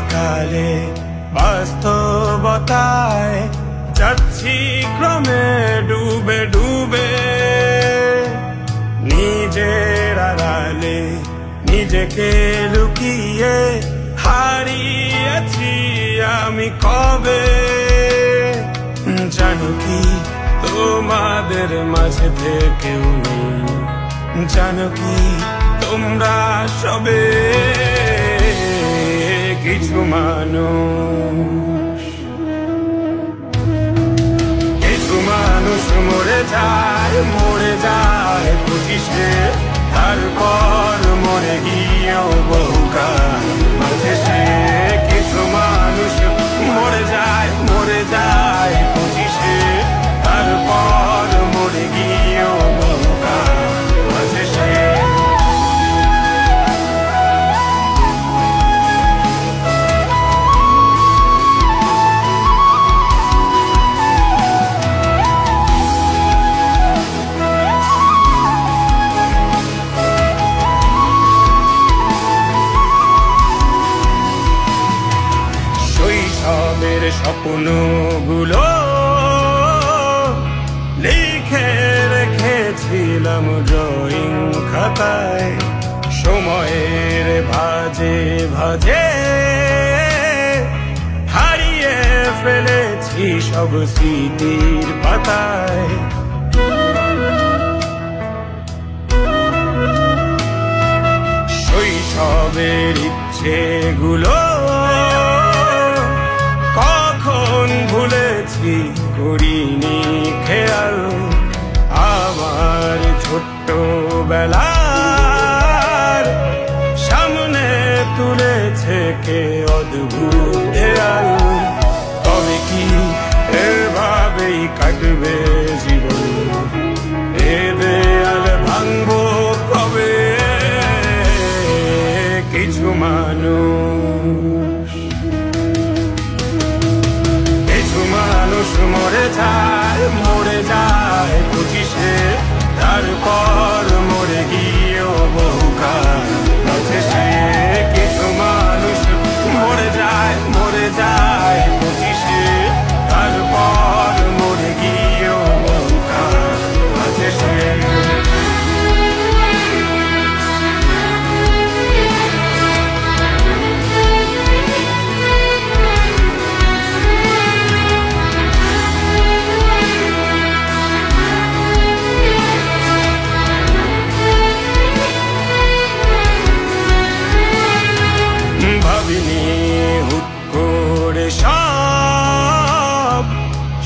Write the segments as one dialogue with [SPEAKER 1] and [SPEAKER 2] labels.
[SPEAKER 1] অকালে বাস্তবতায় যাচ্ছি ক্রমে ডুবে ডুবে নিজের আড়ালে নিজেকে লুকিয়ে হারিয়েছি আমি কবে জানো কি তোমাদের মাঝে থেকেও নেই জানো কি তোমরা সবে কিছু মানুষ মরে যায় পঁচিশে তারপর মরে গিয়েও বহুকাল মাঝে সে কিছু মানুষ মরে যায় পঁচিশে তারপর মরে গিয়েও বহুকাল মাঝে সে স্বপ্নগুলো লিখে রেখেছিলাম ড্রয়িং খাতায় সময়ের ভাজে ভাজে হারিয়ে ফেলেছি সব স্মৃতির পাতায় শৈশবের ইচ্ছেগুলো কখন ভুলেছি করিনি খেয়াল আমার ছোট্টবেলার সামনে তুলেছে কে অদ্ভুত দেয়াল তবে কি এভাবেই কাটবে জীবন এ দেয়াল ভাঙবো কবে কিছু মানুষ মরে যায় পঁচিশে তারপর মরে গিয়েও বহুকাল মাঝে সে কিছু মানুষ মরে যায় পঁচিশে তারপর মরে গিয়েও বহুকাল মাঝে সে সব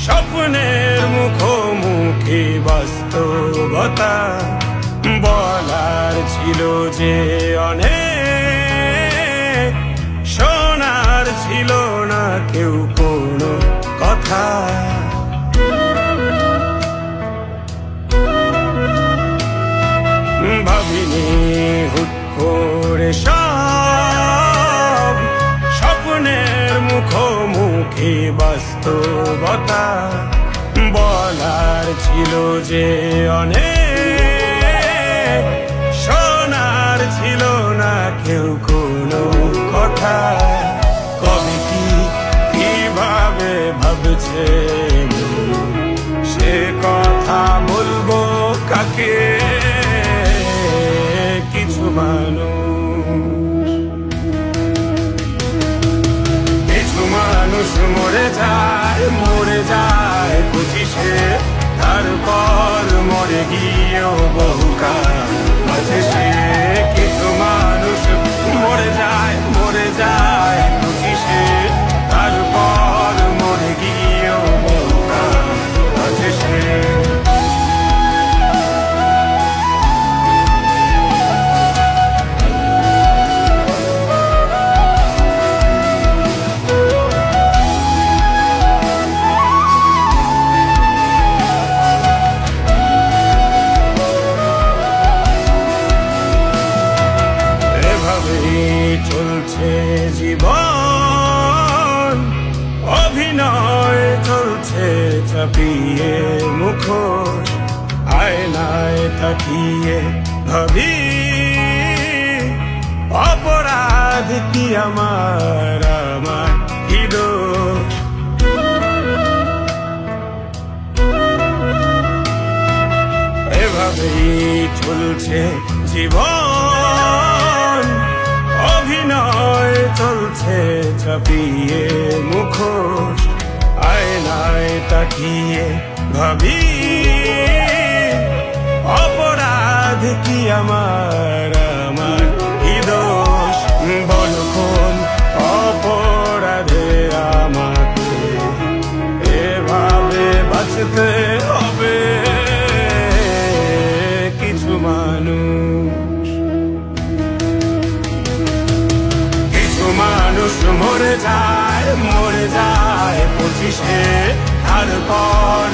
[SPEAKER 1] স্বপ্নের মুখোমুখি বাস্তবতা বলার ছিল যে অনেক শোনার ছিল না কেউ কোনো কথা ভাবিনি হুট করে সব স্বপ্নের মুখোমুখি বাস্তবতা বলার ছিল যে অনেক শোনার ছিল না কেউ কোনো কথা কবে কি কিভাবে ভাবছে সে কথা বলবো কাকে কিছু মানুষ মরে যায় পঁচিশে তারপর মরে গিয়েও বহুকাল মাঝে সে কিছু মানুষ মরে যায় পঁচিশে তারপর মরে গিয়েও বহুকাল মাঝে সে চলছে জীবন অভিনয় চলছে চাপিয়ে মুখোশ আয়নায় তাকিয়ে ভাবি অপরাধ অপরাধ কি আমার কি দোষ? এভাবেই চলছে জীবন, অভিনয় চলছে চাপিয়ে মুখোশ। আয়নায় তাকিয়ে ভাবি অপরাধ কি আমার কি দোষ? বলো কোন অপরাধে আমাকে এভাবে বাঁচতে হবে? কিছু মানুষ মরে যায় 25-এ, তারপর